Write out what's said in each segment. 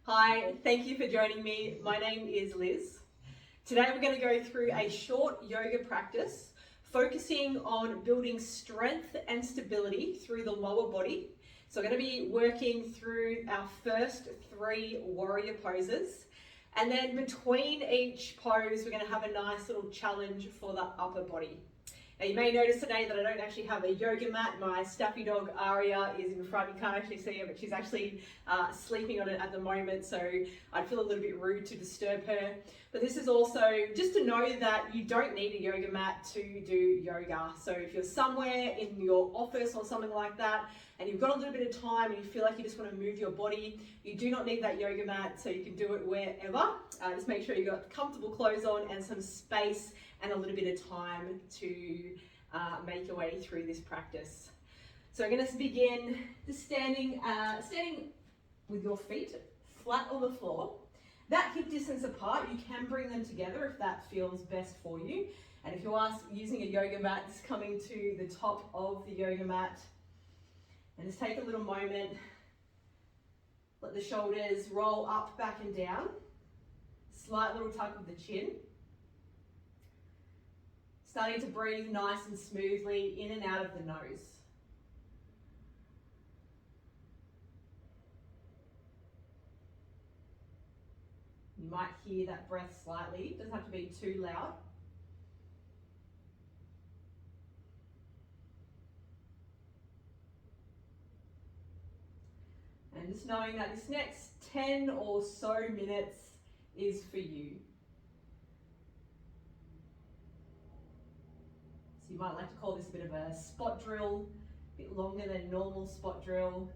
Hi, thank you for joining me. My name is Liz. Today we're going to go through a short yoga practice focusing on building strength and stability through the lower body. So we're going to be working through our first 3 warrior poses, and then between each pose we're going to have a nice little challenge for the upper body. Now you may notice today that I don't actually have a yoga mat. My staffy dog Aria is in front. You can't actually see her, but she's actually sleeping on it at the moment, so I'd feel a little bit rude to disturb her. But this is also just to know that you don't need a yoga mat to do yoga. So if you're somewhere in your office or something like that, and you've got a little bit of time and you feel like you just want to move your body, you do not need that yoga mat, so you can do it wherever. Just make sure you've got comfortable clothes on and some space and a little bit of time to make your way through this practice. So we're going to begin just standing with your feet flat on the floor. That hip distance apart, you can bring them together if that feels best for you. And if you are using a yoga mat, just coming to the top of the yoga mat and just take a little moment. Let the shoulders roll up, back and down. Slight little tuck of the chin. Starting to breathe nice and smoothly in and out of the nose. You might hear that breath slightly, it doesn't have to be too loud. And just knowing that this next 10 or so minutes is for you. So you might like to call this a bit of a spot drill, a bit longer than normal spot drill.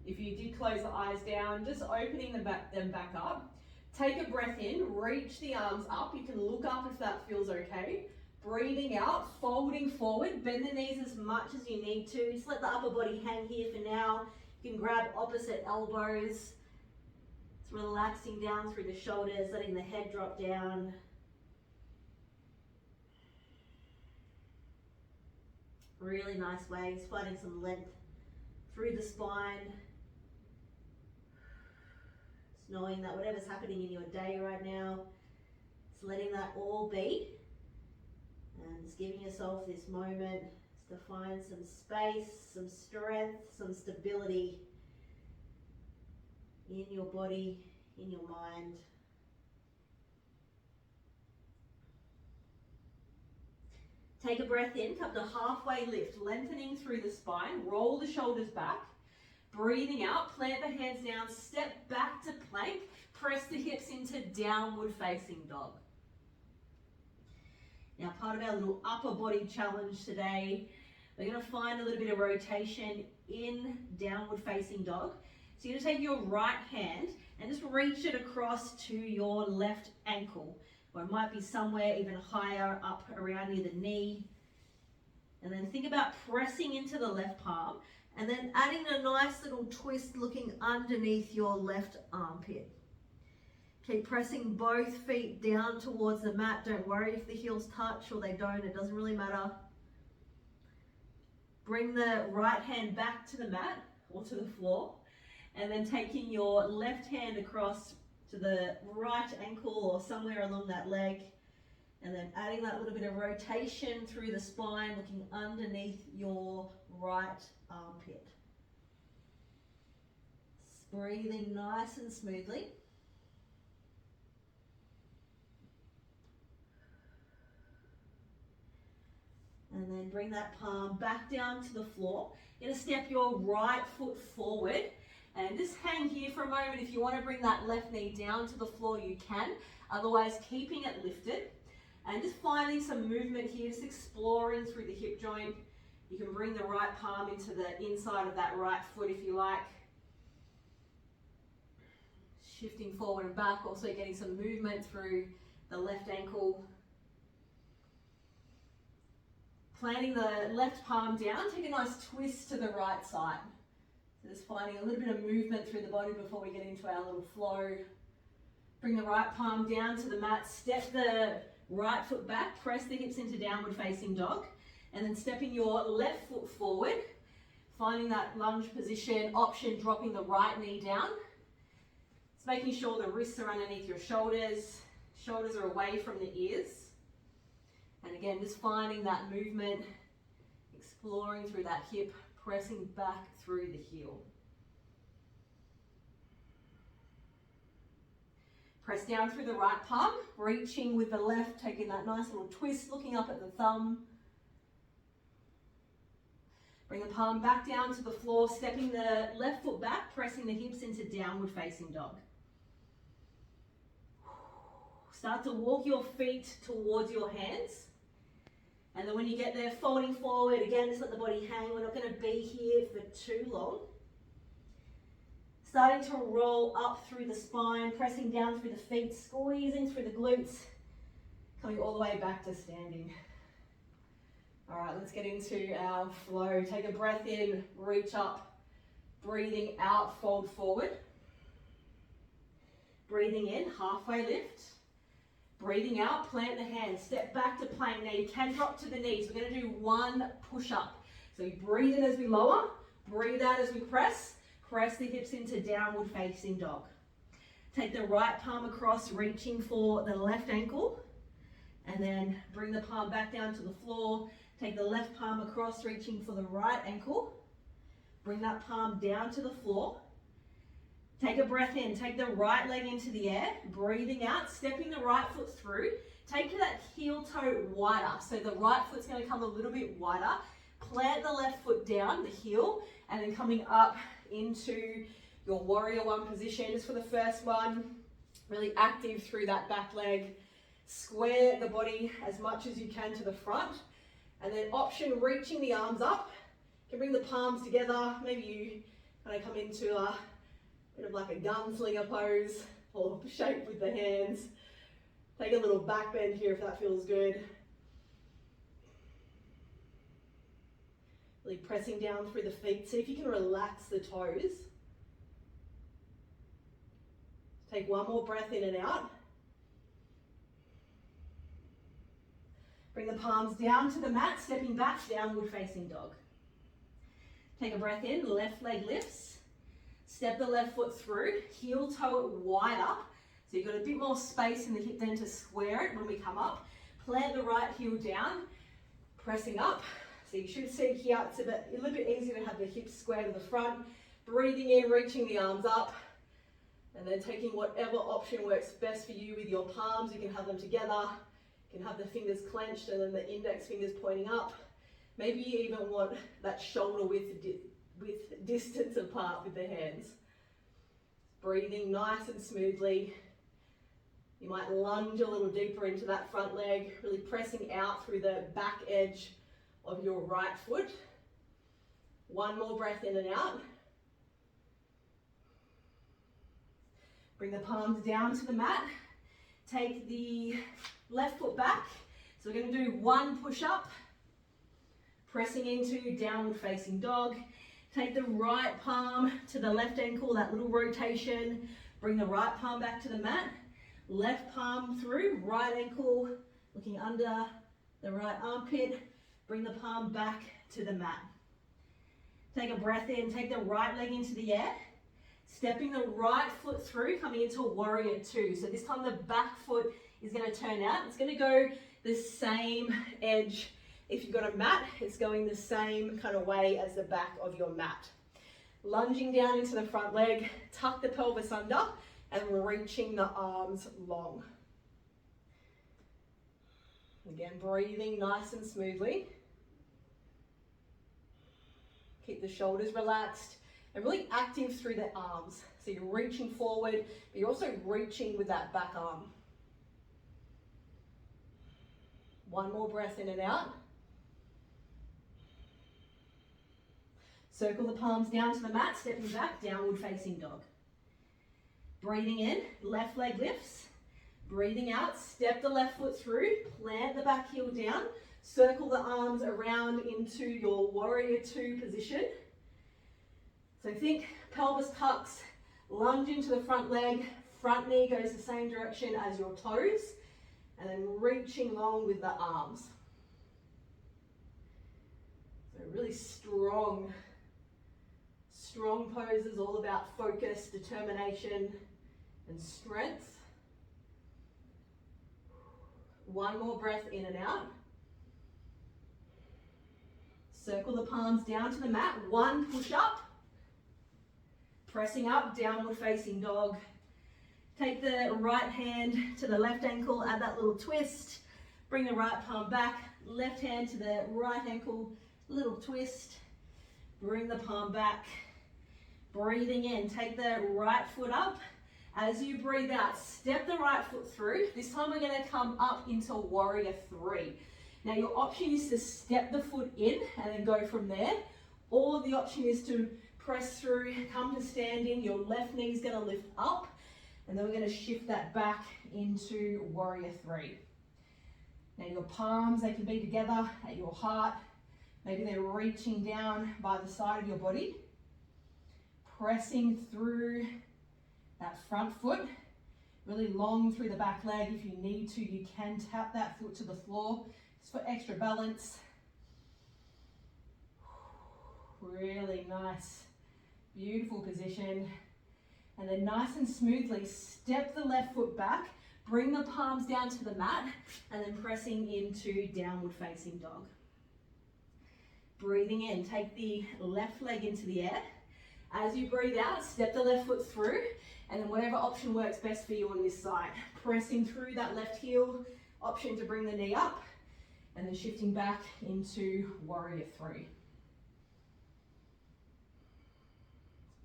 If you did close the eyes down, just opening them back up. Take a breath in, reach the arms up. You can look up if that feels okay. Breathing out, folding forward, bend the knees as much as you need to. Just let the upper body hang here for now. You can grab opposite elbows. It's relaxing down through the shoulders, letting the head drop down. Really nice waves, finding some length through the spine. Just knowing that whatever's happening in your day right now, just letting that all be. And just giving yourself this moment to find some space, some strength, some stability in your body, in your mind. Take a breath in, come to halfway lift, lengthening through the spine, roll the shoulders back. Breathing out, plant the hands down, step back to plank, press the hips into downward facing dog. Now, part of our little upper body challenge today, we're going to find a little bit of rotation in downward facing dog. So you're going to take your right hand and just reach it across to your left ankle, or it might be somewhere even higher up around near the knee. And then think about pressing into the left palm and then adding a nice little twist looking underneath your left armpit. Keep pressing both feet down towards the mat. Don't worry if the heels touch or they don't, it doesn't really matter. Bring the right hand back to the mat or to the floor, and then taking your left hand across to the right ankle or somewhere along that leg, and then adding that little bit of rotation through the spine, looking underneath your right armpit. Breathing nice and smoothly. And then bring that palm back down to the floor. You're going to step your right foot forward and just hang here for a moment. If you want to bring that left knee down to the floor, you can. Otherwise, keeping it lifted. And just finding some movement here, just exploring through the hip joint. You can bring the right palm into the inside of that right foot if you like. Shifting forward and back, also getting some movement through the left ankle. Planting the left palm down, take a nice twist to the right side. So just finding a little bit of movement through the body before we get into our little flow. Bring the right palm down to the mat, step the right foot back, press the hips into downward facing dog, and then stepping your left foot forward Finding that lunge position, option dropping the right knee down. It's making sure the wrists are underneath your shoulders, shoulders are away from the ears. And again, just finding that movement, exploring through that hip, pressing back through the heel. Press down through the right palm, reaching with the left, taking that nice little twist, looking up at the thumb. Bring the palm back down to the floor, stepping the left foot back, pressing the hips into downward facing dog. Start to walk your feet towards your hands. And then when you get there, folding forward, again, just let the body hang. We're not going to be here for too long. Starting to roll up through the spine, pressing down through the feet, squeezing through the glutes, coming all the way back to standing. All right, let's get into our flow. Take a breath in, reach up, breathing out, fold forward. Breathing in, halfway lift. Breathing out, plant the hands, step back to plank. Now you can drop to the knees. We're going to do one push-up. So you breathe in as we lower, breathe out as we press. Press the hips into downward facing dog. Take the right palm across, reaching for the left ankle. And then bring the palm back down to the floor. Take the left palm across, reaching for the right ankle. Bring that palm down to the floor. Take a breath in, take the right leg into the air, breathing out, stepping the right foot through. Take that heel toe wider. So the right foot's going to come a little bit wider. Plant the left foot down, the heel, and then coming up into your warrior one position. Just for the first one, really active through that back leg. Square the body as much as you can to the front. And then option reaching the arms up. You can bring the palms together. Maybe you kind of come into a bit of like a gunslinger pose or shape with the hands. Take a little back bend here if that feels good. Really pressing down through the feet. See if you can relax the toes. Take one more breath in and out. Bring the palms down to the mat, stepping back, downward facing dog. Take a breath in, left leg lifts. Step the left foot through, heel toe wider. So you've got a bit more space in the hip then to square it when we come up. Plant the right heel down, pressing up. So you should see here, it's a little bit easier to have the hips square to the front. Breathing in, reaching the arms up. And then taking whatever option works best for you with your palms. You can have them together. You can have the fingers clenched and then the index fingers pointing up. Maybe you even want that shoulder width distance apart with the hands. Breathing nice and smoothly. You might lunge a little deeper into that front leg, really pressing out through the back edge of your right foot. One more breath in and out. Bring the palms down to the mat. Take the left foot back. So we're going to do one push-up. Pressing into downward facing dog. Take the right palm to the left ankle, that little rotation. Bring the right palm back to the mat. Left palm through, right ankle, looking under the right armpit. Bring the palm back to the mat. Take a breath in, take the right leg into the air. Stepping the right foot through, coming into a warrior two. So this time the back foot is going to turn out. It's going to go the same edge. If you've got a mat, it's going the same kind of way as the back of your mat. Lunging down into the front leg, tuck the pelvis under and reaching the arms long. Again, breathing nice and smoothly. Keep the shoulders relaxed and really active through the arms. So you're reaching forward, but you're also reaching with that back arm. One more breath in and out. Circle the palms down to the mat, stepping back, downward facing dog. Breathing in, left leg lifts. Breathing out, step the left foot through, plant the back heel down, circle the arms around into your warrior two position. So think pelvis tucks, lunge into the front leg, front knee goes the same direction as your toes, and then reaching long with the arms. So really strong strong pose is all about focus, determination, and strength. One more breath in and out. Circle the palms down to the mat. One push up. Pressing up, downward facing dog. Take the right hand to the left ankle, add that little twist. Bring the right palm back, left hand to the right ankle, little twist. Bring the palm back. Breathing in, take the right foot up. As you breathe out, step the right foot through. This time we're going to come up into warrior three. Now your option is to step the foot in and then go from there. Or the option is to press through, come to standing. Your left knee is going to lift up. And then we're going to shift that back into warrior three. Now your palms, they can be together at your heart. Maybe they're reaching down by the side of your body. Pressing through that front foot, really long through the back leg. If you need to, you can tap that foot to the floor just for extra balance. Really nice, beautiful position. And then nice and smoothly step the left foot back, bring the palms down to the mat, and then pressing into downward facing dog. Breathing in, take the left leg into the air. As you breathe out, step the left foot through, and then whatever option works best for you on this side. Pressing through that left heel, option to bring the knee up, and then shifting back into warrior three.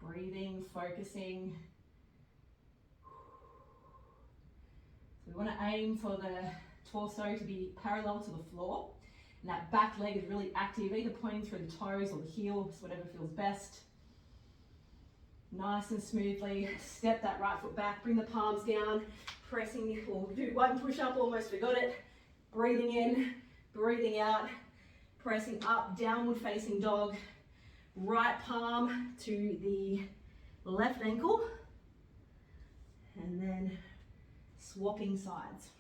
Breathing, focusing. So we want to aim for the torso to be parallel to the floor. And that back leg is really active, either pointing through the toes or the heel, just whatever feels best. Nice and smoothly, step that right foot back, bring the palms down, pressing, or do one push up, almost forgot it. Breathing in, breathing out, pressing up, downward facing dog. Right palm to the left ankle, and then swapping sides.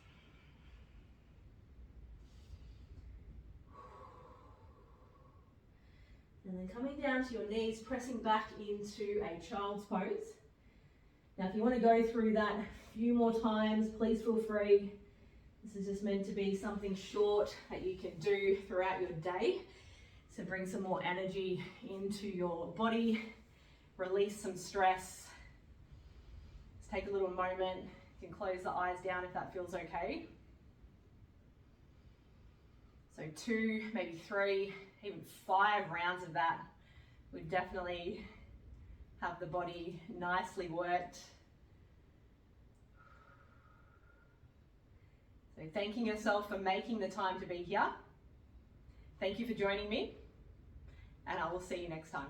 And then coming down to your knees, pressing back into a child's pose. Now if you want to go through that a few more times, please feel free. This is just meant to be something short that you can do throughout your day. So bring some more energy into your body, release some stress. Just take a little moment. You can close the eyes down if that feels okay. So 2, maybe 3, even 5 rounds of that would definitely have the body nicely worked. So thanking yourself for making the time to be here. Thank you for joining me, and I will see you next time.